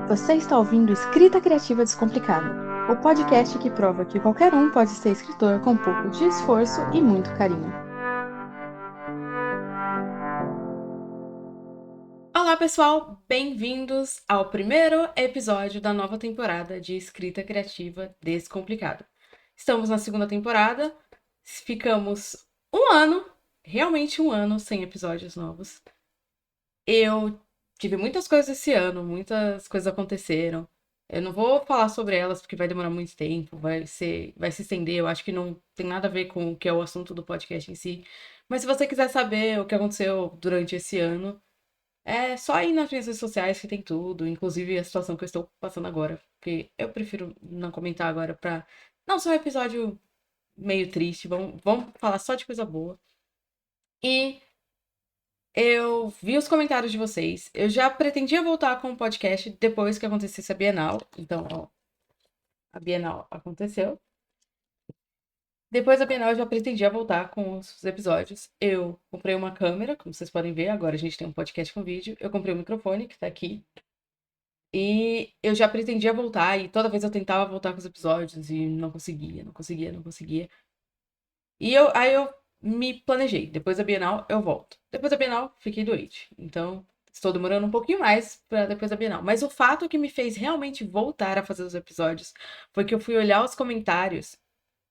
Você está ouvindo Escrita Criativa Descomplicada, o podcast que prova que qualquer um pode ser escritor com um pouco de esforço e muito carinho. Olá, pessoal! Bem-vindos ao primeiro episódio da nova temporada de Escrita Criativa Descomplicada. Estamos na segunda temporada, ficamos um ano, realmente um ano, sem episódios novos. Eu tive muitas coisas esse ano, muitas coisas aconteceram. Eu não vou falar sobre elas porque vai demorar muito tempo, vai se estender. Eu acho que não tem nada a ver com o que é o assunto do podcast em si. Mas se você quiser saber o que aconteceu durante esse ano, é só ir nas minhas redes sociais que tem tudo, inclusive a situação que eu estou passando agora. Porque eu prefiro não comentar agora pra não ser um episódio meio triste. Vamos falar só de coisa boa. E eu vi os comentários de vocês. Eu já pretendia voltar com o podcast depois que acontecesse a Bienal. Então, ó, a Bienal aconteceu. Depois da Bienal, eu já pretendia voltar com os episódios. Eu comprei uma câmera, como vocês podem ver, agora a gente tem um podcast com vídeo. Eu comprei um microfone, que tá aqui. E eu já pretendia voltar, e toda vez eu tentava voltar com os episódios e não conseguia, não conseguia, não conseguia. Aí eu me planejei. Depois da Bienal, eu volto. Depois da Bienal, fiquei doente. Então, estou demorando um pouquinho mais para depois da Bienal. Mas o fato que me fez realmente voltar a fazer os episódios foi que eu fui olhar os comentários.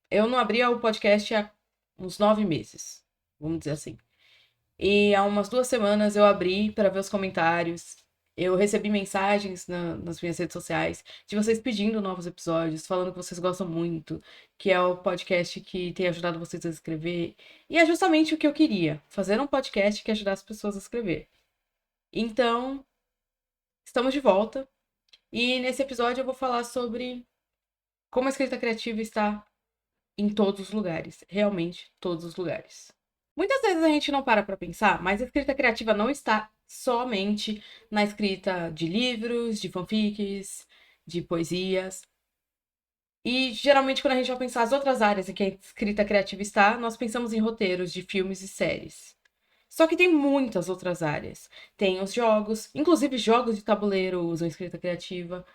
Eu não abria o podcast há uns 9 meses, vamos dizer assim. E há umas 2 semanas eu abri para ver os comentários. Eu recebi mensagens nas minhas redes sociais de vocês pedindo novos episódios, falando que vocês gostam muito, que é o podcast que tem ajudado vocês a escrever. E é justamente o que eu queria, fazer um podcast que ajudasse as pessoas a escrever. Então, estamos de volta. E nesse episódio eu vou falar sobre como a escrita criativa está em todos os lugares, realmente todos os lugares. Muitas vezes a gente não para pensar, mas a escrita criativa não está somente na escrita de livros, de fanfics, de poesias. E geralmente quando a gente vai pensar as outras áreas em que a escrita criativa está, nós pensamos em roteiros de filmes e séries. Só que tem muitas outras áreas. Tem os jogos, inclusive jogos de tabuleiro usam escrita criativa.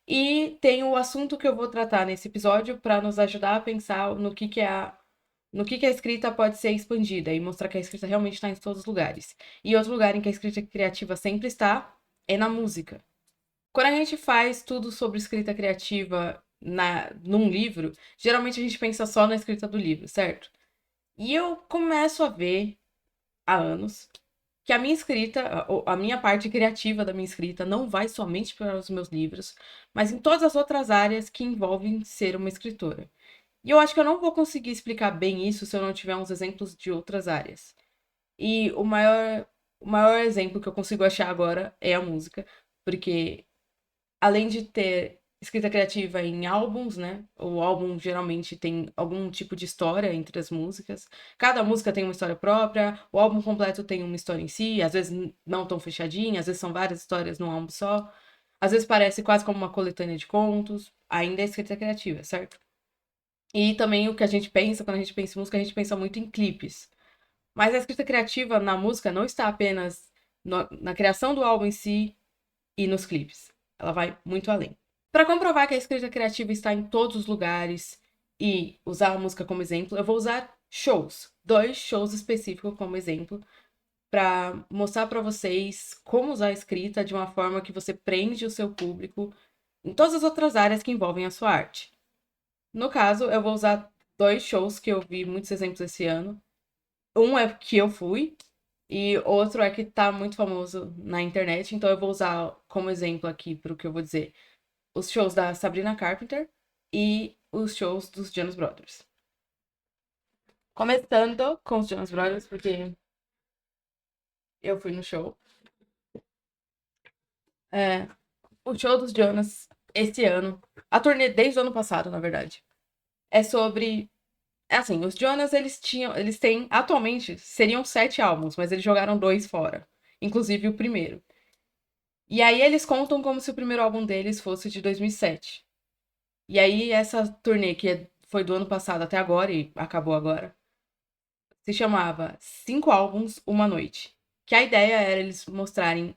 E tem o assunto que eu vou tratar nesse episódio para nos ajudar a pensar no que a escrita pode ser expandida e mostrar que a escrita realmente está em todos os lugares. E outro lugar em que a escrita criativa sempre está é na música. Quando a gente faz tudo sobre escrita criativa num livro, geralmente a gente pensa só na escrita do livro, certo? E eu começo a ver há anos que a minha escrita, a minha parte criativa da minha escrita não vai somente para os meus livros, mas em todas as outras áreas que envolvem ser uma escritora. E eu acho que eu não vou conseguir explicar bem isso se eu não tiver uns exemplos de outras áreas. E o maior exemplo que eu consigo achar agora é a música, porque além de ter escrita criativa em álbuns, né? O álbum geralmente tem algum tipo de história entre as músicas. Cada música tem uma história própria, o álbum completo tem uma história em si, às vezes não tão fechadinha, às vezes são várias histórias num álbum só. Às vezes parece quase como uma coletânea de contos. Ainda é escrita criativa, certo? E também o que a gente pensa, quando a gente pensa em música, a gente pensa muito em clipes. Mas a escrita criativa na música não está apenas na criação do álbum em si e nos clipes. Ela vai muito além. Para comprovar que a escrita criativa está em todos os lugares e usar a música como exemplo, eu vou usar shows. 2 shows específicos como exemplo para mostrar para vocês como usar a escrita de uma forma que você prende o seu público em todas as outras áreas que envolvem a sua arte. No caso, eu vou usar 2 shows que eu vi muitos exemplos esse ano. Um é que eu fui, e outro é que tá muito famoso na internet, então eu vou usar como exemplo aqui para o que eu vou dizer os shows da Sabrina Carpenter e os shows dos Jonas Brothers. Começando com os Jonas Brothers, porque eu fui no show. É, o show dos Jonas esse ano, a turnê desde o ano passado, na verdade, é sobre. É assim, os Jonas, eles têm, atualmente, seriam 7 álbuns, mas eles jogaram 2 fora. Inclusive o primeiro. E aí eles contam como se o primeiro álbum deles fosse de 2007. E aí essa turnê, que foi do ano passado até agora, e acabou agora, se chamava 5 álbuns, uma noite. Que a ideia era eles mostrarem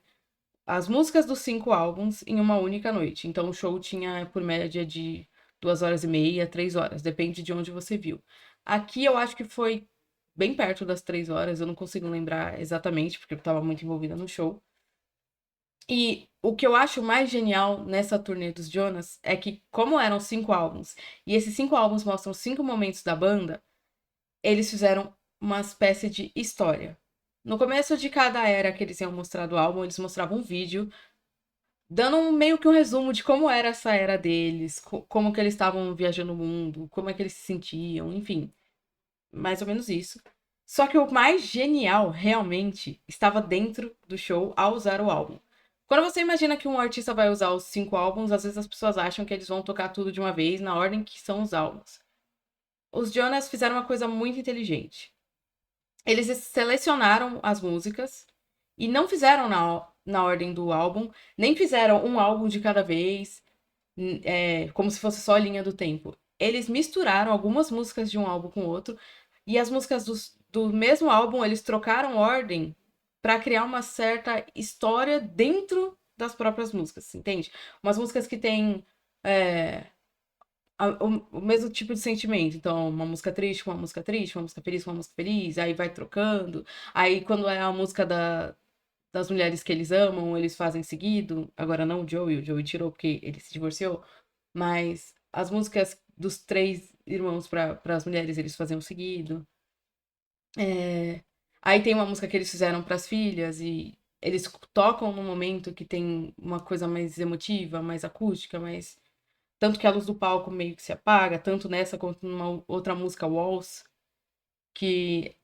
as músicas dos 5 álbuns em uma única noite. Então o show tinha por média de 2 horas e meia, 3 horas, depende de onde você viu. Aqui eu acho que foi bem perto das 3 horas, eu não consigo lembrar exatamente, porque eu estava muito envolvida no show. E o que eu acho mais genial nessa turnê dos Jonas é que, como eram 5 álbuns, e esses 5 álbuns mostram 5 momentos da banda, eles fizeram uma espécie de história. No começo de cada era que eles iam mostrar do álbum, eles mostravam um vídeo dando meio que um resumo de como era essa era deles, como que eles estavam viajando o mundo, como é que eles se sentiam, enfim, mais ou menos isso. Só que o mais genial, realmente, estava dentro do show ao usar o álbum. Quando você imagina que um artista vai usar os 5 álbuns, às vezes as pessoas acham que eles vão tocar tudo de uma vez, na ordem que são os álbuns. Os Jonas fizeram uma coisa muito inteligente. Eles selecionaram as músicas e não fizeram na ordem do álbum, nem fizeram um álbum de cada vez, como se fosse só a linha do tempo. Eles misturaram algumas músicas de um álbum com o outro, e as músicas do mesmo álbum eles trocaram ordem para criar uma certa história dentro das próprias músicas, entende? Umas músicas que têm o mesmo tipo de sentimento. Então, uma música triste com uma música triste, uma música feliz com uma música feliz, aí vai trocando. Aí, quando é a música das mulheres que eles amam, eles fazem seguido. Agora, não o Joey tirou porque ele se divorciou. Mas as músicas dos 3 irmãos para as mulheres, eles faziam seguido. Aí tem uma música que eles fizeram para as filhas e eles tocam num momento que tem uma coisa mais emotiva, mais acústica, mais tanto que a luz do palco meio que se apaga, tanto nessa quanto numa outra música, Walls, que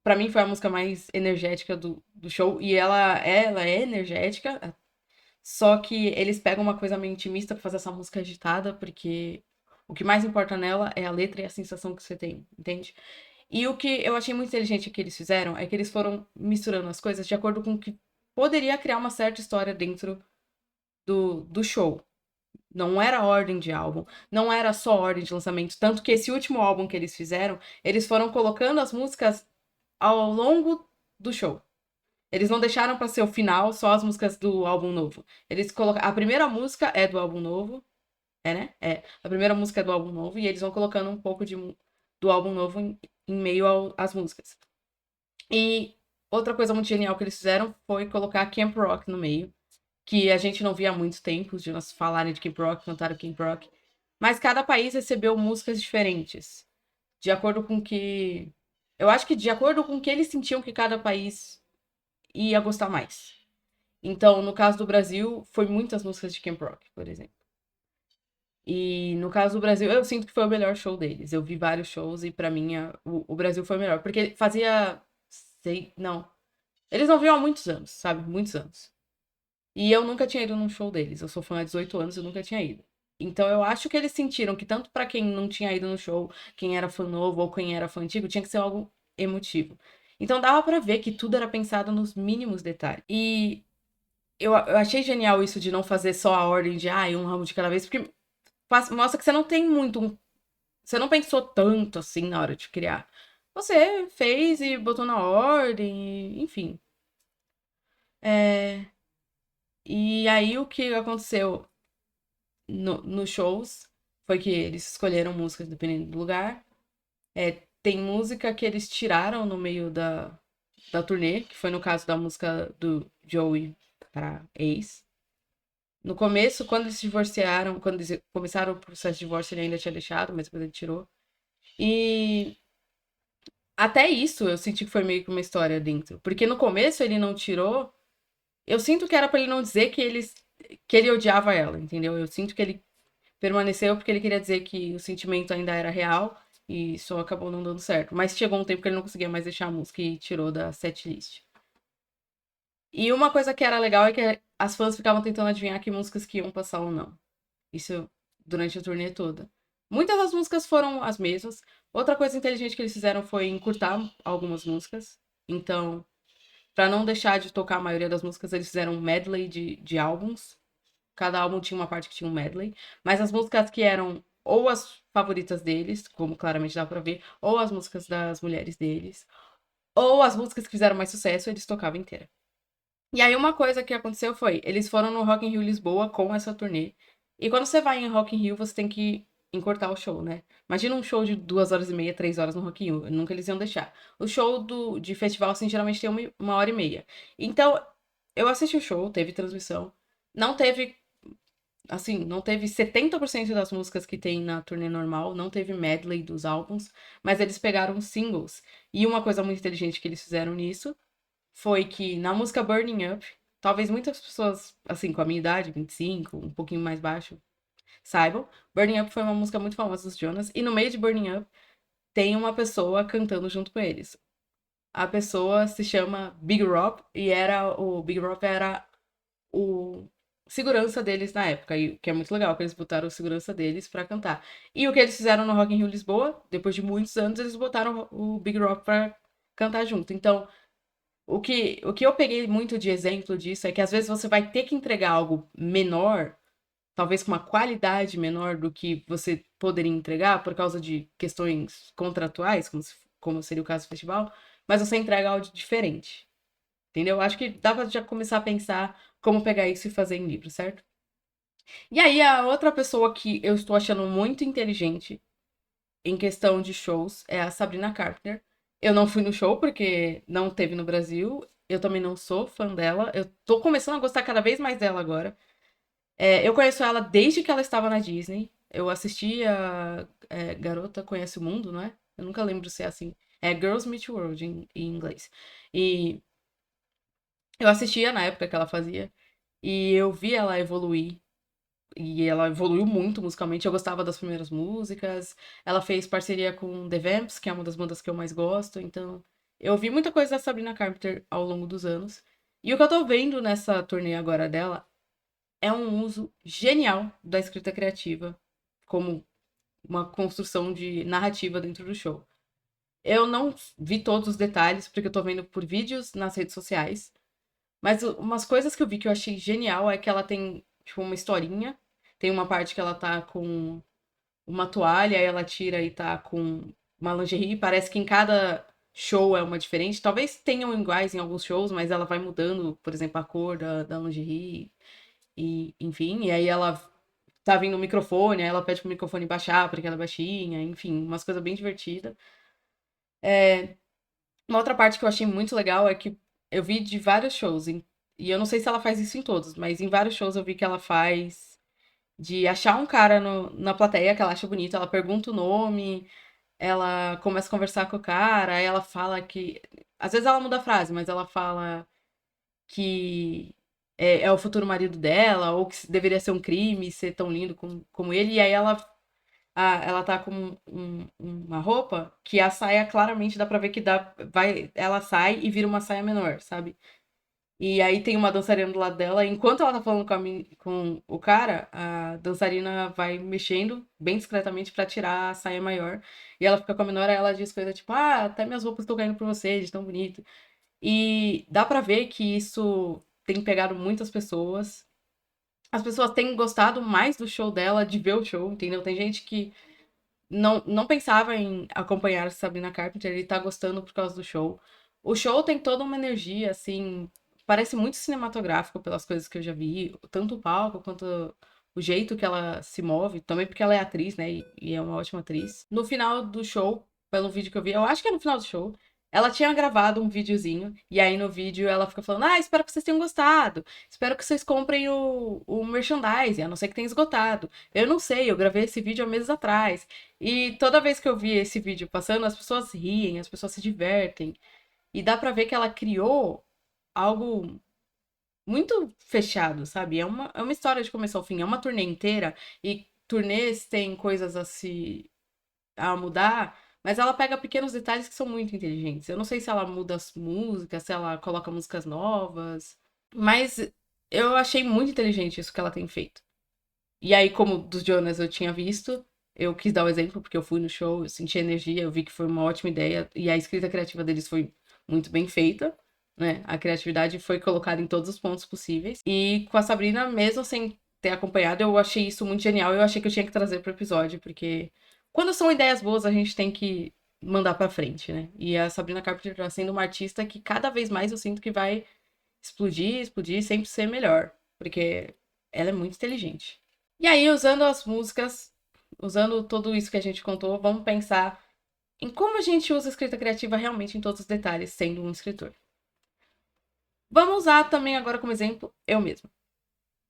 pra mim foi a música mais energética do show. E ela é energética, só que eles pegam uma coisa meio intimista pra fazer essa música agitada, porque o que mais importa nela é a letra e a sensação que você tem, entende? E o que eu achei muito inteligente que eles fizeram é que eles foram misturando as coisas de acordo com o que poderia criar uma certa história dentro do show. Não era ordem de álbum, não era só ordem de lançamento. Tanto que esse último álbum que eles fizeram, eles foram colocando as músicas ao longo do show. Eles não deixaram pra ser o final só as músicas do álbum novo. Eles colocaram. A primeira música é do álbum novo. É, né? É. A primeira música é do álbum novo e eles vão colocando um pouco do álbum novo em meio às músicas. E outra coisa muito genial que eles fizeram foi colocar Camp Rock no meio, que a gente não via há muito tempo, de nós falarem de Camp Rock, cantaram Camp Rock. Mas cada país recebeu músicas diferentes, de acordo com que. Eu acho que de acordo com que eles sentiam que cada país ia gostar mais. Então, no caso do Brasil, foi muitas músicas de Camp Rock, por exemplo. E no caso do Brasil, eu sinto que foi o melhor show deles. Eu vi vários shows e pra mim o Brasil foi o melhor. Porque fazia. Sei, não. Eles não viam há muitos anos, sabe? Muitos anos. E eu nunca tinha ido num show deles. Eu sou fã há 18 anos e eu nunca tinha ido. Então eu acho que eles sentiram que tanto pra quem não tinha ido no show, quem era fã novo ou quem era fã antigo, tinha que ser algo emotivo. Então dava pra ver que tudo era pensado nos mínimos detalhes. E eu achei genial isso de não fazer só a ordem de um ramo de cada vez, porque mostra que você não tem muito. Você não pensou tanto assim na hora de criar. Você fez e botou na ordem, enfim. É, e aí o que aconteceu nos shows foi que eles escolheram músicas dependendo do lugar. Tem música que eles tiraram no meio da turnê, que foi no caso da música do Joey para Ace. No começo, quando eles se divorciaram, quando eles começaram o processo de divórcio, ele ainda tinha deixado, mas depois ele tirou. E até isso eu senti que foi meio que uma história dentro. Porque no começo ele não tirou. Eu sinto que era pra ele não dizer que ele odiava ela, entendeu? Eu sinto que ele permaneceu porque ele queria dizer que o sentimento ainda era real e só acabou não dando certo. Mas chegou um tempo que ele não conseguia mais deixar a música e tirou da setlist. E uma coisa que era legal é que as fãs ficavam tentando adivinhar que músicas que iam passar ou não. Isso durante a turnê toda. Muitas das músicas foram as mesmas. Outra coisa inteligente que eles fizeram foi encurtar algumas músicas. Então, pra não deixar de tocar a maioria das músicas, eles fizeram um medley de álbuns. Cada álbum tinha uma parte que tinha um medley. Mas as músicas que eram ou as favoritas deles, como claramente dá pra ver, ou as músicas das mulheres deles, ou as músicas que fizeram mais sucesso, eles tocavam inteira. E aí uma coisa que aconteceu foi, eles foram no Rock in Rio Lisboa com essa turnê. E quando você vai em Rock in Rio, você tem que encurtar o show, né? Imagina um show de 2 horas e meia, 3 horas no Rock in Rio. Nunca eles iam deixar. O show de festival, assim, geralmente tem uma hora e meia. Então, eu assisti o show, teve transmissão. Não teve, assim, não teve 70% das músicas que tem na turnê normal. Não teve medley dos álbuns. Mas eles pegaram singles. E uma coisa muito inteligente que eles fizeram nisso foi que na música Burning Up, talvez muitas pessoas, assim, com a minha idade, 25, um pouquinho mais baixo, saibam. Burning Up foi uma música muito famosa dos Jonas, e no meio de Burning Up tem uma pessoa cantando junto com eles. A pessoa se chama Big Rob, e o Big Rob era o segurança deles na época, e que é muito legal, que eles botaram o segurança deles pra cantar. E o que eles fizeram no Rock in Rio Lisboa, depois de muitos anos, eles botaram o Big Rob pra cantar junto. Então, o que eu peguei muito de exemplo disso é que às vezes você vai ter que entregar algo menor, talvez com uma qualidade menor do que você poderia entregar por causa de questões contratuais, como seria o caso do festival, mas você entrega algo diferente. Entendeu? Acho que dá pra já começar a pensar como pegar isso e fazer em livro, certo? E aí, a outra pessoa que eu estou achando muito inteligente em questão de shows é a Sabrina Carpenter. Eu não fui no show porque não teve no Brasil. Eu também não sou fã dela. Eu tô começando a gostar cada vez mais dela agora. Eu conheço ela desde que ela estava na Disney. Eu assisti a Garota Conhece o Mundo, não é? Eu nunca lembro se é assim. É Girls Meet World em inglês. E eu assistia na época que ela fazia. E eu vi ela evoluir. E ela evoluiu muito musicalmente. Eu gostava das primeiras músicas. Ela fez parceria com The Vamps, que é uma das bandas que eu mais gosto. Então, eu vi muita coisa da Sabrina Carpenter ao longo dos anos. E o que eu tô vendo nessa turnê agora dela é um uso genial da escrita criativa como uma construção de narrativa dentro do show. Eu não vi todos os detalhes, porque eu tô vendo por vídeos nas redes sociais. Mas umas coisas que eu vi que eu achei genial é que ela tem, tipo, uma historinha. Tem uma parte que ela tá com uma toalha, aí ela tira e tá com uma lingerie. Parece que em cada show é uma diferente. Talvez tenham iguais em alguns shows, mas ela vai mudando, por exemplo, a cor da lingerie. E, enfim, e aí ela tá vindo o microfone, aí ela pede pro microfone baixar porque ela é baixinha. Enfim, umas coisas bem divertidas. Uma outra parte que eu achei muito legal é que eu vi de vários shows, e eu não sei se ela faz isso em todos, mas em vários shows eu vi que ela faz de achar um cara na plateia que ela acha bonito, ela pergunta o nome, ela começa a conversar com o cara, aí ela fala que. Às vezes ela muda a frase, mas ela fala que é o futuro marido dela, ou que deveria ser um crime ser tão lindo como ele, e aí ela tá com uma roupa que a saia claramente dá pra ver que ela sai e vira uma saia menor, sabe? E aí tem uma dançarina do lado dela, e enquanto ela tá falando com o cara, a dançarina vai mexendo bem discretamente pra tirar a saia maior. E ela fica com a menor, aí ela diz coisa tipo, até minhas roupas estão caindo por você, de tão bonito. E dá pra ver que isso tem pegado muitas pessoas. As pessoas têm gostado mais do show dela, de ver o show, entendeu? Tem gente que não pensava em acompanhar Sabrina Carpenter e tá gostando por causa do show. O show tem toda uma energia, assim, parece muito cinematográfico pelas coisas que eu já vi, tanto o palco quanto o jeito que ela se move, também porque ela é atriz, né, e é uma ótima atriz. No final do show, pelo vídeo que eu vi, eu acho que é no final do show, ela tinha gravado um videozinho, e aí no vídeo ela fica falando, espero que vocês tenham gostado, espero que vocês comprem o merchandising, a não ser que tenha esgotado. Eu não sei, eu gravei esse vídeo há meses atrás. E toda vez que eu vi esse vídeo passando, as pessoas riem, as pessoas se divertem. E dá pra ver que ela criou algo muito fechado, sabe? É uma história de começo ao fim, é uma turnê inteira. E turnês têm coisas a mudar, mas ela pega pequenos detalhes que são muito inteligentes. Eu não sei se ela muda as músicas, se ela coloca músicas novas, mas eu achei muito inteligente isso que ela tem feito. E aí, como dos Jonas eu tinha visto, eu quis dar o exemplo, porque eu fui no show, eu senti energia, eu vi que foi uma ótima ideia, e a escrita criativa deles foi muito bem feita, né? A criatividade foi colocada em todos os pontos possíveis. E com a Sabrina, mesmo sem ter acompanhado, eu achei isso muito genial, eu achei que eu tinha que trazer pro episódio, porque quando são ideias boas, a gente tem que mandar pra frente, né? E a Sabrina Carpenter tá sendo uma artista que cada vez mais eu sinto que vai explodir, sempre ser melhor. Porque ela é muito inteligente. E aí, usando as músicas, usando tudo isso que a gente contou, vamos pensar em como a gente usa a escrita criativa realmente em todos os detalhes, sendo um escritor. Vamos usar também agora como exemplo eu mesma.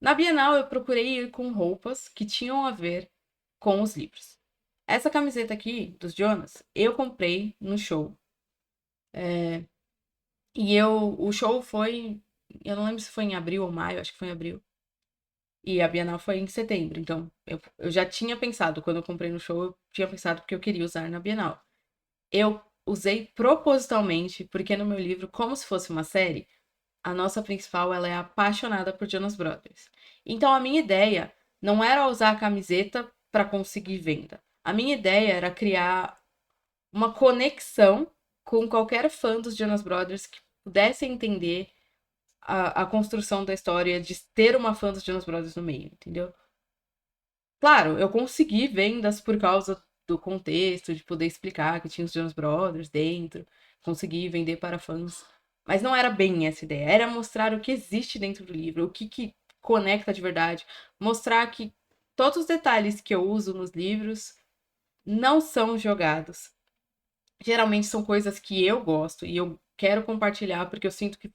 Na Bienal, eu procurei ir com roupas que tinham a ver com os livros. Essa camiseta aqui, dos Jonas, eu comprei no show. O show foi, eu não lembro se foi em abril ou maio, acho que foi em abril. E a Bienal foi em setembro, então eu já tinha pensado, quando eu comprei no show, eu tinha pensado porque eu queria usar na Bienal. Eu usei propositalmente, porque no meu livro, como se fosse uma série, a nossa principal, ela é apaixonada por Jonas Brothers. Então a minha ideia não era usar a camiseta para conseguir venda. A minha ideia era criar uma conexão com qualquer fã dos Jonas Brothers que pudesse entender a construção da história de ter uma fã dos Jonas Brothers no meio, entendeu? Claro, eu consegui vendas por causa do contexto, de poder explicar que tinha os Jonas Brothers dentro, consegui vender para fãs. Mas não era bem essa ideia, era mostrar o que existe dentro do livro, o que conecta de verdade, mostrar que todos os detalhes que eu uso nos livros não são jogados. Geralmente são coisas que eu gosto e eu quero compartilhar porque eu sinto que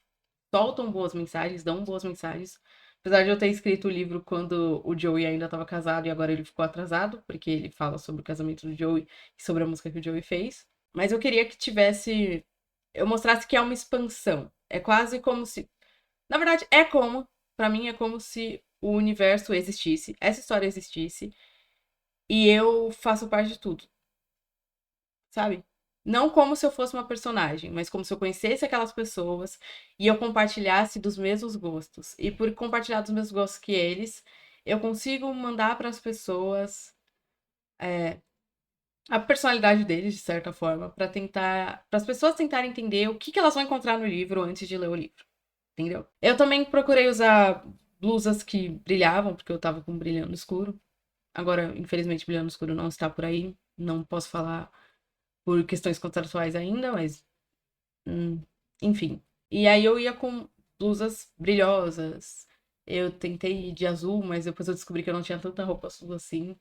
soltam boas mensagens, dão boas mensagens. Apesar de eu ter escrito o livro quando o Joey ainda estava casado e agora ele ficou atrasado, porque ele fala sobre o casamento do Joey e sobre a música que o Joey fez. Mas eu queria que tivesse. Eu mostrasse que é uma expansão. É quase como se. Na verdade, é como. Pra mim, é como se o universo existisse, essa história existisse, e eu faço parte de tudo, sabe? Não como se eu fosse uma personagem, mas como se eu conhecesse aquelas pessoas e eu compartilhasse dos mesmos gostos. E por compartilhar dos mesmos gostos que eles, eu consigo mandar para as pessoas a personalidade deles, de certa forma, para as pessoas tentarem entender o que elas vão encontrar no livro antes de ler o livro, entendeu? Eu também procurei usar blusas que brilhavam, porque eu tava com um brilhando escuro. Agora, infelizmente, brilhando escuro não está por aí, não posso falar por questões contratuais ainda, mas Hum, enfim. E aí eu ia com blusas brilhosas. Eu tentei ir de azul, mas depois eu descobri que eu não tinha tanta roupa azul assim.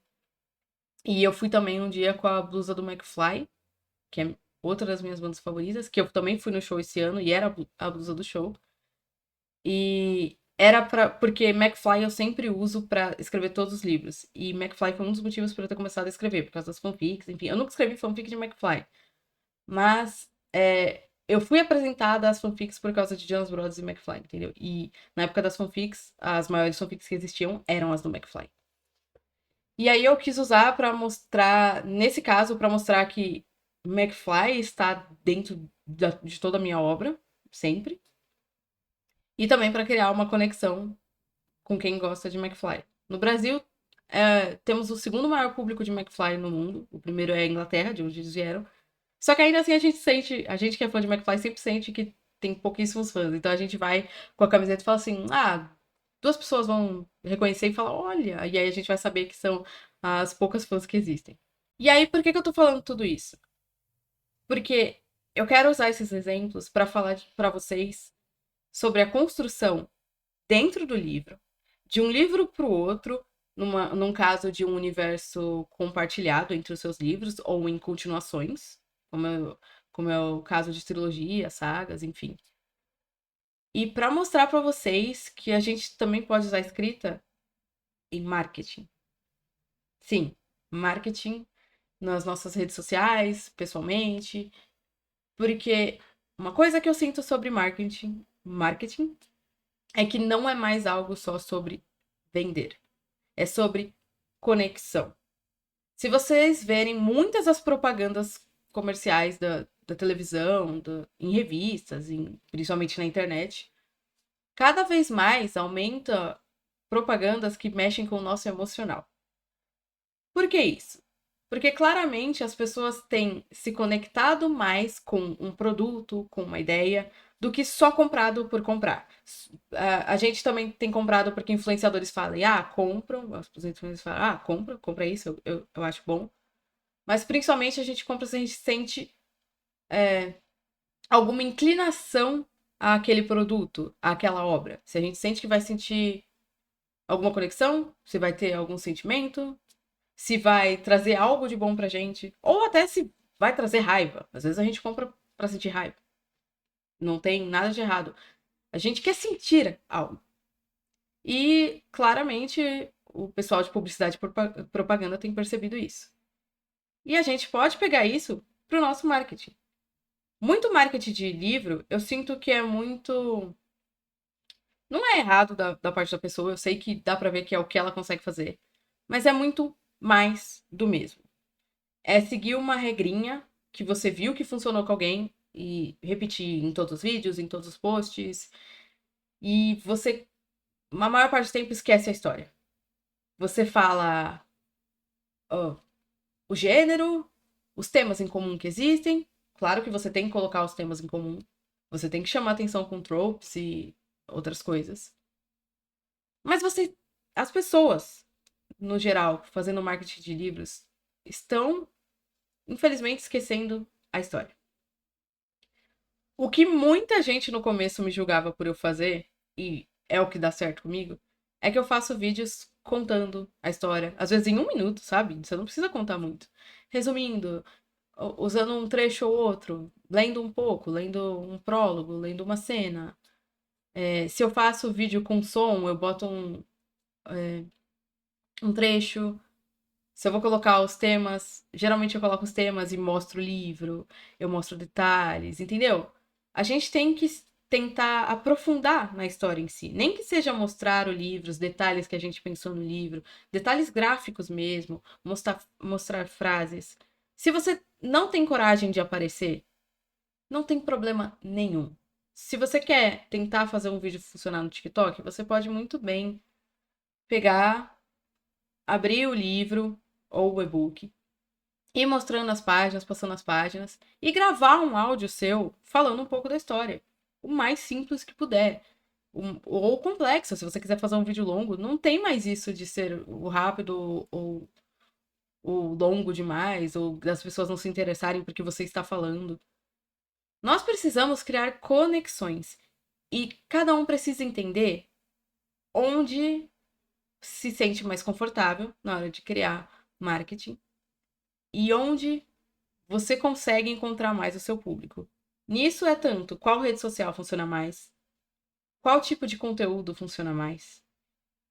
E eu fui também um dia com a blusa do McFly, que é outra das minhas bandas favoritas, que eu também fui no show esse ano e era a blusa do show. E era porque McFly eu sempre uso pra escrever todos os livros. E McFly foi um dos motivos para eu ter começado a escrever, por causa das fanfics, enfim. Eu nunca escrevi fanfic de McFly. Mas eu fui apresentada às fanfics por causa de Jonas Brothers e McFly, entendeu? E na época das fanfics, as maiores fanfics que existiam eram as do McFly. E aí eu quis usar pra mostrar, nesse caso, pra mostrar que McFly está dentro de toda a minha obra, sempre. E também pra criar uma conexão com quem gosta de McFly. No Brasil, temos o segundo maior público de McFly no mundo. O primeiro é a Inglaterra, de onde eles vieram. Só que ainda assim a gente que é fã de McFly sempre sente que tem pouquíssimos fãs. Então a gente vai com a camiseta e fala assim: ah, duas pessoas vão reconhecer e falar, olha. E aí a gente vai saber que são as poucas fãs que existem. E aí, por que eu tô falando tudo isso? Porque eu quero usar esses exemplos para falar para vocês sobre a construção dentro do livro, de um livro para o outro, num caso de um universo compartilhado entre os seus livros ou em continuações, como é o caso de trilogia, sagas, enfim. E para mostrar para vocês que a gente também pode usar a escrita em marketing. Sim, marketing nas nossas redes sociais, pessoalmente, porque uma coisa que eu sinto sobre marketing é que não é mais algo só sobre vender. É sobre conexão. Se vocês verem muitas das propagandas comerciais da televisão, em revistas, principalmente na internet, cada vez mais aumenta propagandas que mexem com o nosso emocional. Por que isso? Porque claramente as pessoas têm se conectado mais com um produto, com uma ideia, do que só comprado por comprar. A gente também tem comprado porque influenciadores falam, compram, os influenciadores falam, compra isso, eu acho bom. Mas principalmente a gente compra se a gente sente alguma inclinação àquele produto, àquela obra? Se a gente sente que vai sentir alguma conexão, se vai ter algum sentimento, se vai trazer algo de bom pra gente, ou até se vai trazer raiva. Às vezes a gente compra pra sentir raiva. Não tem nada de errado. A gente quer sentir algo. E claramente o pessoal de publicidade e propaganda tem percebido isso. E a gente pode pegar isso pro nosso marketing. Muito marketing de livro, eu sinto que é muito. Não é errado da parte da pessoa, eu sei que dá pra ver que é o que ela consegue fazer. Mas é muito mais do mesmo. É seguir uma regrinha que você viu que funcionou com alguém e repetir em todos os vídeos, em todos os posts. E você, a maior parte do tempo, esquece a história. Você fala ó, o gênero, os temas em comum que existem. Claro que você tem que colocar os temas em comum. Você tem que chamar atenção com tropes e outras coisas. Mas as pessoas, no geral, fazendo marketing de livros, estão, infelizmente, esquecendo a história. O que muita gente no começo me julgava por eu fazer, e é o que dá certo comigo, é que eu faço vídeos contando a história, às vezes em 1 minuto, sabe? Você não precisa contar muito. Resumindo, usando um trecho ou outro, lendo um pouco, lendo um prólogo, lendo uma cena. Se eu faço vídeo com som, eu boto um trecho. Se eu vou colocar os temas, geralmente eu coloco os temas e mostro o livro, eu mostro detalhes, entendeu? A gente tem que tentar aprofundar na história em si. Nem que seja mostrar o livro, os detalhes que a gente pensou no livro, detalhes gráficos mesmo, mostrar frases. Se você não tem coragem de aparecer, não tem problema nenhum. Se você quer tentar fazer um vídeo funcionar no TikTok, você pode muito bem pegar, abrir o livro ou o e-book, ir mostrando as páginas, passando as páginas e gravar um áudio seu falando um pouco da história. O mais simples que puder. Ou complexo, se você quiser fazer um vídeo longo, não tem mais isso de ser o rápido ou o longo demais, ou das pessoas não se interessarem porque você está falando. Nós precisamos criar conexões e cada um precisa entender onde se sente mais confortável na hora de criar marketing e onde você consegue encontrar mais o seu público. Nisso é tanto qual rede social funciona mais, qual tipo de conteúdo funciona mais,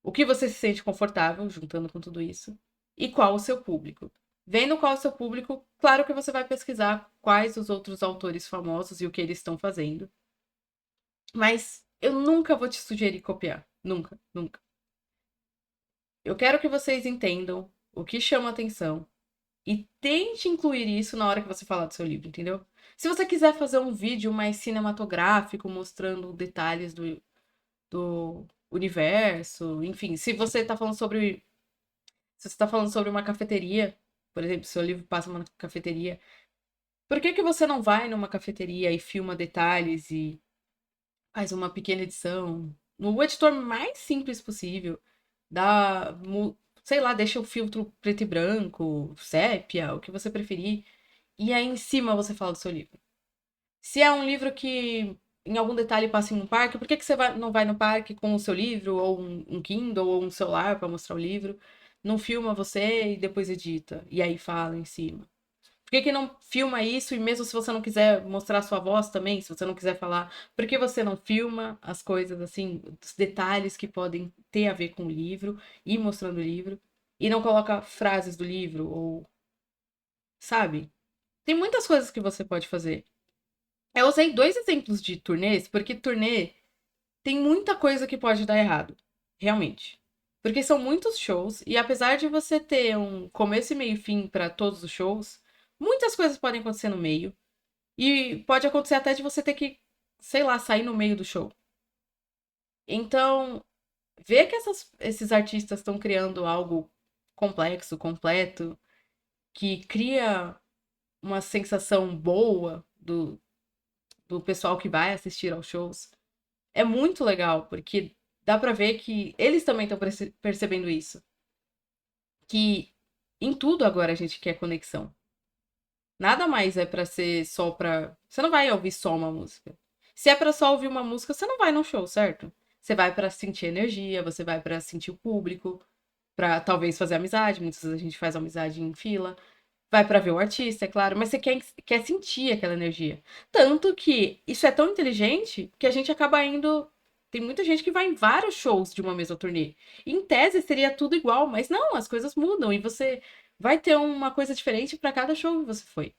o que você se sente confortável juntando com tudo isso e qual o seu público. Vendo qual é o seu público, claro que você vai pesquisar quais os outros autores famosos e o que eles estão fazendo. Mas eu nunca vou te sugerir copiar. Nunca, nunca. Eu quero que vocês entendam o que chama atenção e tente incluir isso na hora que você falar do seu livro, entendeu? Se você quiser fazer um vídeo mais cinematográfico, mostrando detalhes do universo, enfim, se você está falando sobre. Se você está falando sobre uma cafeteria, por exemplo, seu livro passa numa cafeteria, por que que você não vai numa cafeteria e filma detalhes e faz uma pequena edição no editor mais simples possível? Dá, sei lá, deixa o filtro preto e branco, sépia, o que você preferir. E aí em cima você fala do seu livro. Se é um livro que em algum detalhe passa em um parque, por que que você não vai no parque com o seu livro, ou um Kindle, ou um celular para mostrar o livro? Não filma você e depois edita. E aí fala em cima. Por que que não filma isso e mesmo se você não quiser mostrar a sua voz também, se você não quiser falar, por que você não filma as coisas assim, os detalhes que podem ter a ver com o livro e mostrando o livro e não coloca frases do livro ou, sabe? Tem muitas coisas que você pode fazer. Eu usei dois exemplos de turnês, porque turnê tem muita coisa que pode dar errado. Realmente. Porque são muitos shows, e apesar de você ter um começo e meio e fim para todos os shows, muitas coisas podem acontecer no meio. E pode acontecer até de você ter que, sei lá, sair no meio do show. Então, ver que esses artistas estão criando algo complexo, completo, que cria uma sensação boa do pessoal que vai assistir aos shows, é muito legal, porque dá pra ver que eles também estão percebendo isso. Que em tudo agora a gente quer conexão. Nada mais é pra ser só pra. Você não vai ouvir só uma música. Se é pra só ouvir uma música, você não vai num show, certo? Você vai pra sentir energia, você vai pra sentir o público, pra talvez fazer amizade, muitas vezes a gente faz amizade em fila. Vai pra ver o artista, é claro, mas você quer sentir aquela energia. Tanto que isso é tão inteligente que a gente acaba indo. Tem muita gente que vai em vários shows de uma mesma turnê. Em tese seria tudo igual, mas não, as coisas mudam e você vai ter uma coisa diferente para cada show que você foi.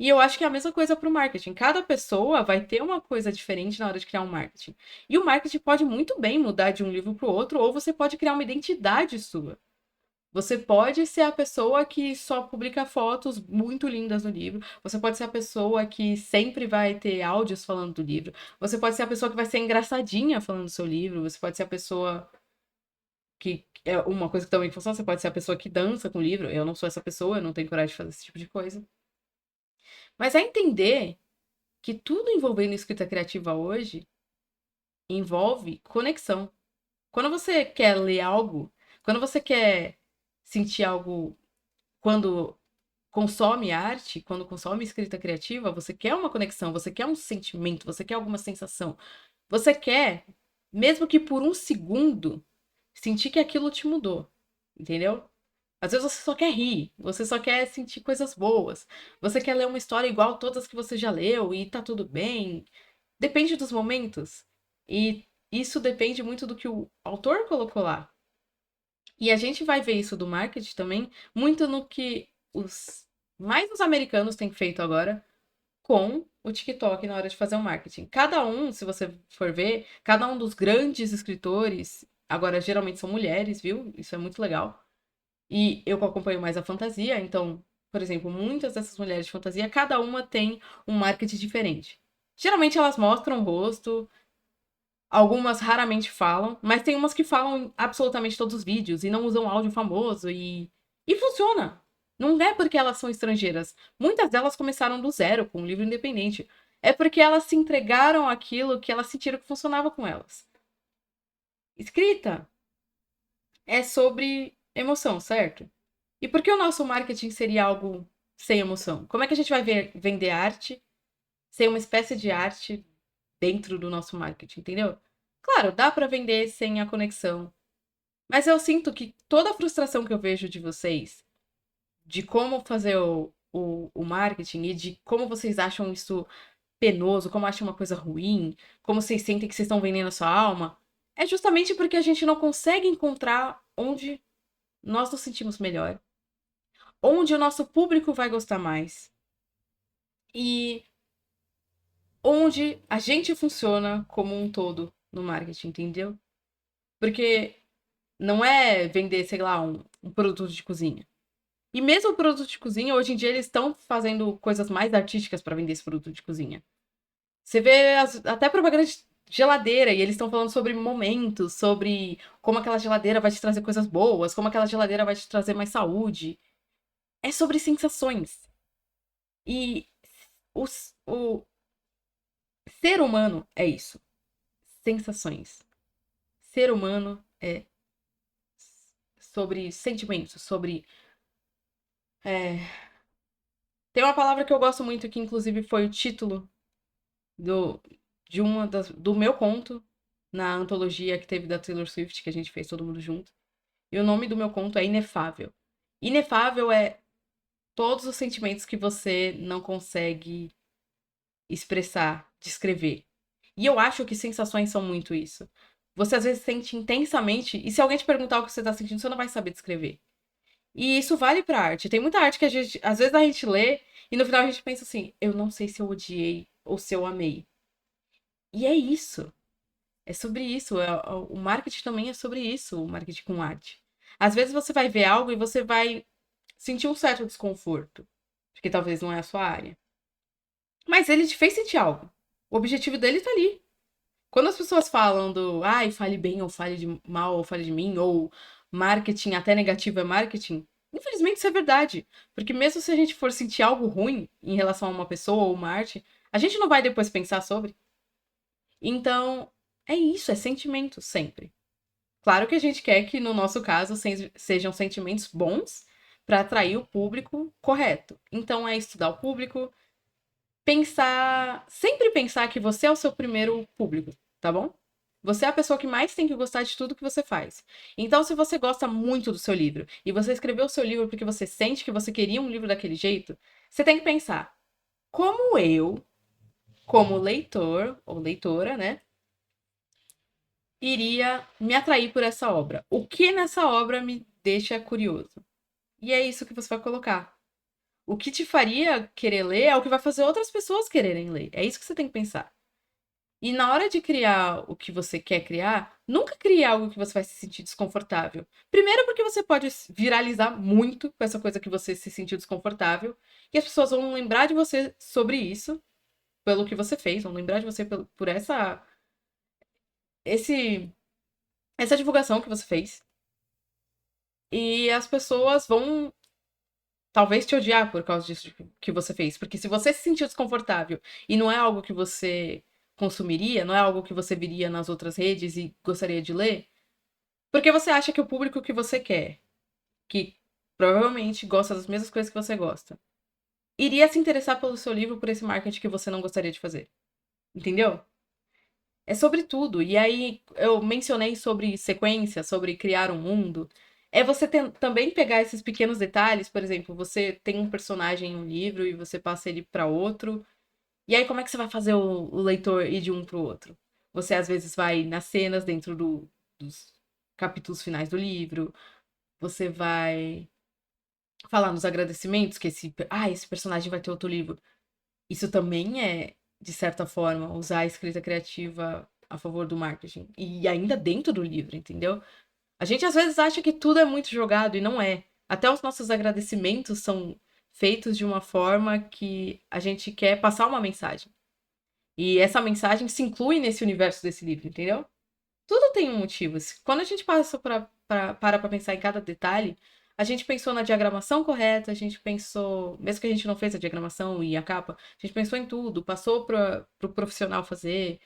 E eu acho que é a mesma coisa para o marketing. Cada pessoa vai ter uma coisa diferente na hora de criar um marketing. E o marketing pode muito bem mudar de um livro para o outro, ou você pode criar uma identidade sua. Você pode ser a pessoa que só publica fotos muito lindas no livro. Você pode ser a pessoa que sempre vai ter áudios falando do livro. Você pode ser a pessoa que vai ser engraçadinha falando do seu livro. Você pode ser a pessoa que é uma coisa que também funciona. Você pode ser a pessoa que dança com o livro. Eu não sou essa pessoa, eu não tenho coragem de fazer esse tipo de coisa. Mas é entender que tudo envolvendo escrita criativa hoje envolve conexão. Quando você quer ler algo, quando você quer sentir algo, quando consome arte, quando consome escrita criativa, você quer uma conexão, você quer um sentimento, você quer alguma sensação. Você quer, mesmo que por um segundo, sentir que aquilo te mudou. Entendeu? Às vezes você só quer rir, você só quer sentir coisas boas. Você quer ler uma história igual a todas que você já leu e tá tudo bem. Depende dos momentos. E isso depende muito do que o autor colocou lá. E a gente vai ver isso do marketing também, muito no que os americanos têm feito agora com o TikTok na hora de fazer o marketing. Cada um, se você for ver, cada um dos grandes escritores, agora geralmente são mulheres, viu? Isso é muito legal. E eu acompanho mais a fantasia, então, por exemplo, muitas dessas mulheres de fantasia, cada uma tem um marketing diferente. Geralmente elas mostram o rosto, algumas raramente falam, mas tem umas que falam em absolutamente todos os vídeos e não usam áudio famoso e funciona. Não é porque elas são estrangeiras. Muitas delas começaram do zero com um livro independente. É porque elas se entregaram àquilo que elas sentiram que funcionava com elas. Escrita é sobre emoção, certo? E por que o nosso marketing seria algo sem emoção? Como é que a gente vai vender arte sem uma espécie de arte dentro do nosso marketing, entendeu? Claro, dá para vender sem a conexão, mas eu sinto que toda a frustração que eu vejo de vocês, de como fazer o marketing e de como vocês acham isso penoso, como acham uma coisa ruim, como vocês sentem que vocês estão vendendo a sua alma, é justamente porque a gente não consegue encontrar onde nós nos sentimos melhor, onde o nosso público vai gostar mais e onde a gente funciona como um todo no marketing, entendeu? Porque não é vender, sei lá, um produto de cozinha. E mesmo o produto de cozinha, hoje em dia eles estão fazendo coisas mais artísticas para vender esse produto de cozinha. Você vê até propaganda de geladeira e eles estão falando sobre momentos, sobre como aquela geladeira vai te trazer coisas boas, como aquela geladeira vai te trazer mais saúde. É sobre sensações. E o ser humano é isso. Sensações. Ser humano é sobre sentimentos, sobre. é, Tem uma palavra que eu gosto muito, que inclusive foi o título do, do meu conto na antologia que teve da Taylor Swift, que a gente fez todo mundo junto. E o nome do meu conto é Inefável. Inefável é todos os sentimentos que você não consegue expressar, descrever. E eu acho que sensações são muito isso. Você às vezes sente intensamente, e se alguém te perguntar o que você tá sentindo, você não vai saber descrever. E isso vale pra arte. Tem muita arte que às vezes a gente lê e no final a gente pensa assim, eu não sei se eu odiei ou se eu amei. E é isso. É sobre isso. O marketing também é sobre isso, o marketing com arte. Às vezes você vai ver algo e você vai sentir um certo desconforto, porque talvez não é a sua área. Mas ele te fez sentir algo. O objetivo dele tá ali. Quando as pessoas falam do, ai, fale bem ou fale de mal ou fale de mim, ou marketing até negativo é marketing, infelizmente isso é verdade. Porque mesmo se a gente for sentir algo ruim em relação a uma pessoa ou uma arte, a gente não vai depois pensar sobre. Então, é isso, é sentimento sempre. Claro que a gente quer que, no nosso caso, sejam sentimentos bons para atrair o público correto. Então, é estudar o público, sempre pensar que você é o seu primeiro público, tá bom? Você é a pessoa que mais tem que gostar de tudo que você faz. Então, se você gosta muito do seu livro e você escreveu o seu livro porque você sente que você queria um livro daquele jeito, você tem que pensar: como eu, como leitor ou leitora, né, iria me atrair por essa obra? O que nessa obra me deixa curioso? E é isso que você vai colocar. O que te faria querer ler é o que vai fazer outras pessoas quererem ler. É isso que você tem que pensar. E na hora de criar o que você quer criar, nunca crie algo que você vai se sentir desconfortável. Primeiro, porque você pode viralizar muito com essa coisa que você se sentiu desconfortável, e as pessoas vão lembrar de você sobre isso, pelo que você fez, vão lembrar de você por esse, essa divulgação que você fez. E as pessoas vão talvez te odiar por causa disso que você fez. Porque se você se sentiu desconfortável e não é algo que você consumiria, não é algo que você viria nas outras redes e gostaria de ler, porque você acha que o público que você quer, que provavelmente gosta das mesmas coisas que você gosta, iria se interessar pelo seu livro por esse marketing que você não gostaria de fazer. Entendeu? É sobre tudo. E aí eu mencionei sobre sequência, sobre criar um mundo. É você também pegar esses pequenos detalhes, por exemplo, você tem um personagem em um livro e você passa ele para outro. E aí como é que você vai fazer o leitor ir de um para o outro? Você às vezes vai nas cenas dentro dos capítulos finais do livro, você vai falar nos agradecimentos que esse personagem vai ter outro livro. Isso também é, de certa forma, usar a escrita criativa a favor do marketing. E ainda dentro do livro, entendeu? A gente às vezes acha que tudo é muito jogado e não é. Até os nossos agradecimentos são feitos de uma forma que a gente quer passar uma mensagem. E essa mensagem se inclui nesse universo desse livro, entendeu? Tudo tem um motivo. Quando a gente para pra pensar em cada detalhe, a gente pensou na diagramação correta, a gente pensou, mesmo que a gente não fez a diagramação e a capa, a gente pensou em tudo, passou pro profissional fazer.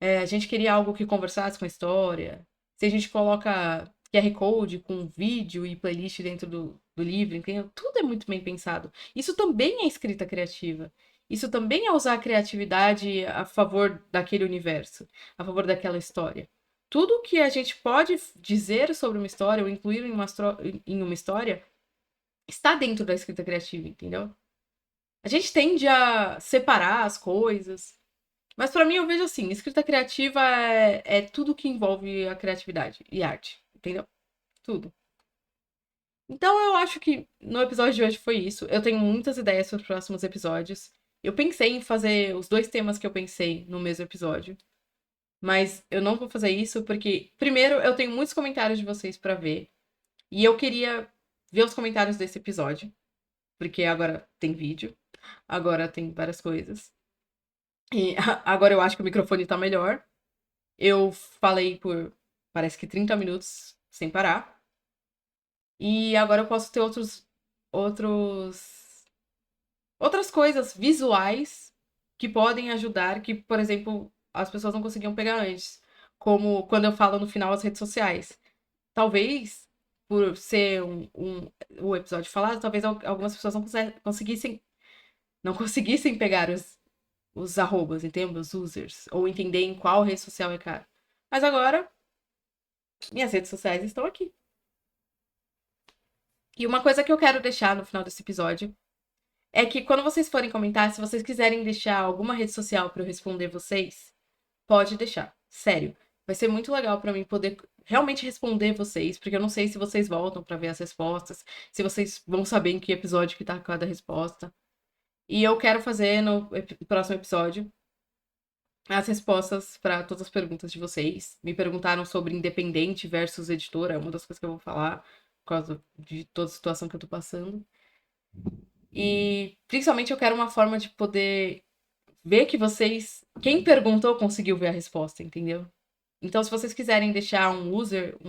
A gente queria algo que conversasse com a história. Se a gente coloca QR Code com vídeo e playlist dentro do livro, entendeu? Tudo é muito bem pensado. Isso também é escrita criativa. Isso também é usar a criatividade a favor daquele universo, a favor daquela história. Tudo que a gente pode dizer sobre uma história ou incluir em uma história está dentro da escrita criativa, entendeu? A gente tende a separar as coisas, mas pra mim eu vejo assim, escrita criativa é tudo que envolve a criatividade e arte, entendeu? Tudo. Então eu acho que no episódio de hoje foi isso. Eu tenho muitas ideias para os próximos episódios. Eu pensei em fazer os dois temas que eu pensei no mesmo episódio, mas eu não vou fazer isso porque, primeiro, eu tenho muitos comentários de vocês pra ver e eu queria ver os comentários desse episódio, porque agora tem vídeo, agora tem várias coisas. E agora eu acho que o microfone tá melhor. Eu falei por, parece que 30 minutos sem parar. E agora eu posso ter outros, outras coisas visuais que podem ajudar, que, por exemplo, as pessoas não conseguiam pegar antes. Como quando eu falo no final as redes sociais. Talvez, por ser o episódio falado, talvez algumas pessoas não conseguissem pegar os arrobas, entendeu? Os users. Ou entender em qual rede social é cara. Mas agora minhas redes sociais estão aqui. E uma coisa que eu quero deixar no final desse episódio é que quando vocês forem comentar, se vocês quiserem deixar alguma rede social para eu responder vocês, pode deixar. Sério. Vai ser muito legal para mim poder realmente responder vocês, porque eu não sei se vocês voltam para ver as respostas, se vocês vão saber em que episódio que tá cada resposta. E eu quero fazer no próximo episódio as respostas para todas as perguntas de vocês. Me perguntaram sobre independente versus editora, é uma das coisas que eu vou falar, por causa de toda a situação que eu tô passando. E principalmente eu quero uma forma de poder ver que vocês. Quem perguntou conseguiu ver a resposta, entendeu? Então, se vocês quiserem deixar um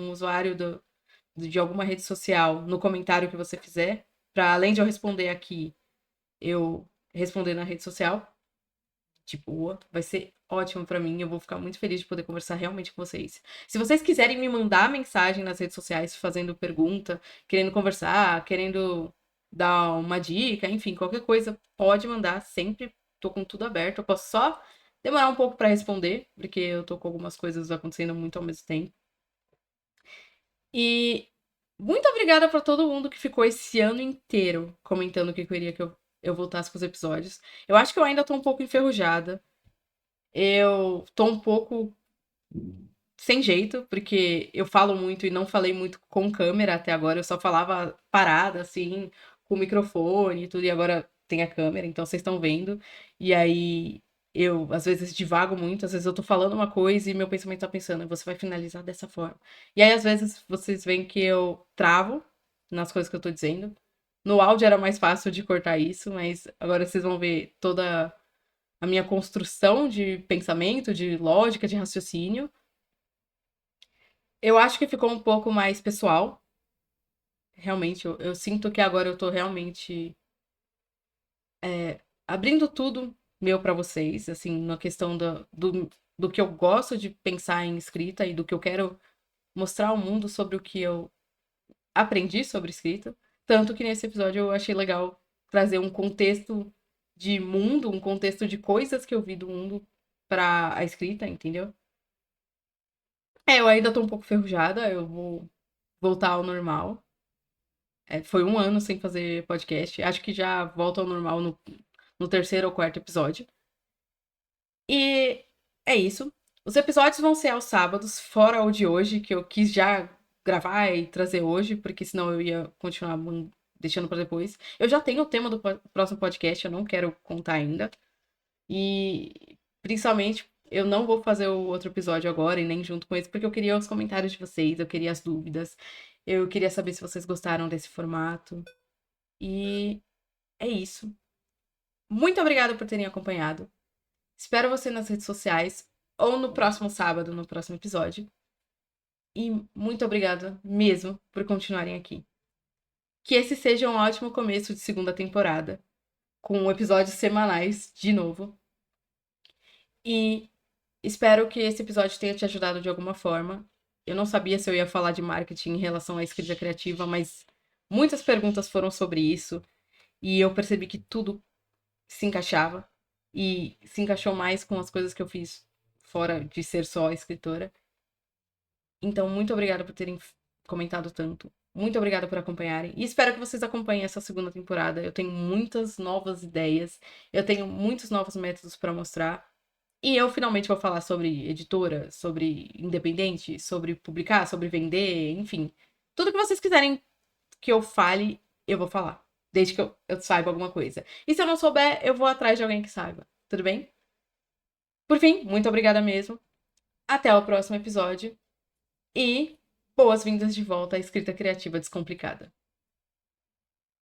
usuário de alguma rede social no comentário que você fizer, para além de eu responder aqui, eu responder na rede social, tipo, vai ser ótimo pra mim. Eu vou ficar muito feliz de poder conversar realmente com vocês. Se vocês quiserem me mandar mensagem nas redes sociais fazendo pergunta, querendo conversar, querendo dar uma dica, enfim, qualquer coisa, pode mandar sempre. tô com tudo aberto. Eu posso só demorar um pouco pra responder, porque eu tô com algumas coisas acontecendo muito ao mesmo tempo. E muito obrigada pra todo mundo que ficou esse ano inteiro comentando que queria que eu voltasse com os episódios. Eu acho que eu ainda tô um pouco enferrujada. Eu tô um pouco sem jeito, porque eu falo muito e não falei muito com câmera até agora. Eu só falava parada, assim, com o microfone e tudo, e agora tem a câmera, então vocês estão vendo. E aí eu, às vezes, divago muito, às vezes eu tô falando uma coisa e meu pensamento tá pensando, você vai finalizar dessa forma. E aí, às vezes, vocês veem que eu travo nas coisas que eu tô dizendo. No áudio era mais fácil de cortar isso, mas agora vocês vão ver toda a minha construção de pensamento, de lógica, de raciocínio. Eu acho que ficou um pouco mais pessoal. Realmente, eu sinto que agora eu tô realmente abrindo tudo meu pra vocês, assim, na questão do que eu gosto de pensar em escrita e do que eu quero mostrar ao mundo sobre o que eu aprendi sobre escrita. Tanto que nesse episódio eu achei legal trazer um contexto de mundo, um contexto de coisas que eu vi do mundo pra a escrita, entendeu? Eu ainda tô um pouco ferrujada, eu vou voltar ao normal. Foi um ano sem fazer podcast. Acho que já volta ao normal no terceiro ou quarto episódio. E é isso. Os episódios vão ser aos sábados, fora o de hoje, que eu quis já gravar e trazer hoje, porque senão eu ia continuar deixando pra depois. Eu já tenho o tema do próximo podcast, eu não quero contar ainda. E principalmente, eu não vou fazer o outro episódio agora e nem junto com esse, porque eu queria os comentários de vocês, eu queria as dúvidas, eu queria saber se vocês gostaram desse formato. E é isso. Muito obrigada por terem acompanhado. Espero você nas redes sociais ou no próximo sábado, no próximo episódio. E muito obrigada mesmo por continuarem aqui. Que esse seja um ótimo começo de segunda temporada, com episódios semanais de novo. E espero que esse episódio tenha te ajudado de alguma forma. Eu não sabia se eu ia falar de marketing em relação à escrita criativa, mas muitas perguntas foram sobre isso. E eu percebi que tudo se encaixava e se encaixou mais com as coisas que eu fiz fora de ser só escritora. Então, muito obrigada por terem comentado tanto. Muito obrigada por acompanharem. E espero que vocês acompanhem essa segunda temporada. Eu tenho muitas novas ideias. Eu tenho muitos novos métodos para mostrar. E eu finalmente vou falar sobre editora, sobre independente, sobre publicar, sobre vender, enfim. Tudo que vocês quiserem que eu fale, eu vou falar. Desde que eu saiba alguma coisa. E se eu não souber, eu vou atrás de alguém que saiba. Tudo bem? Por fim, muito obrigada mesmo. Até o próximo episódio. E boas-vindas de volta à escrita criativa descomplicada.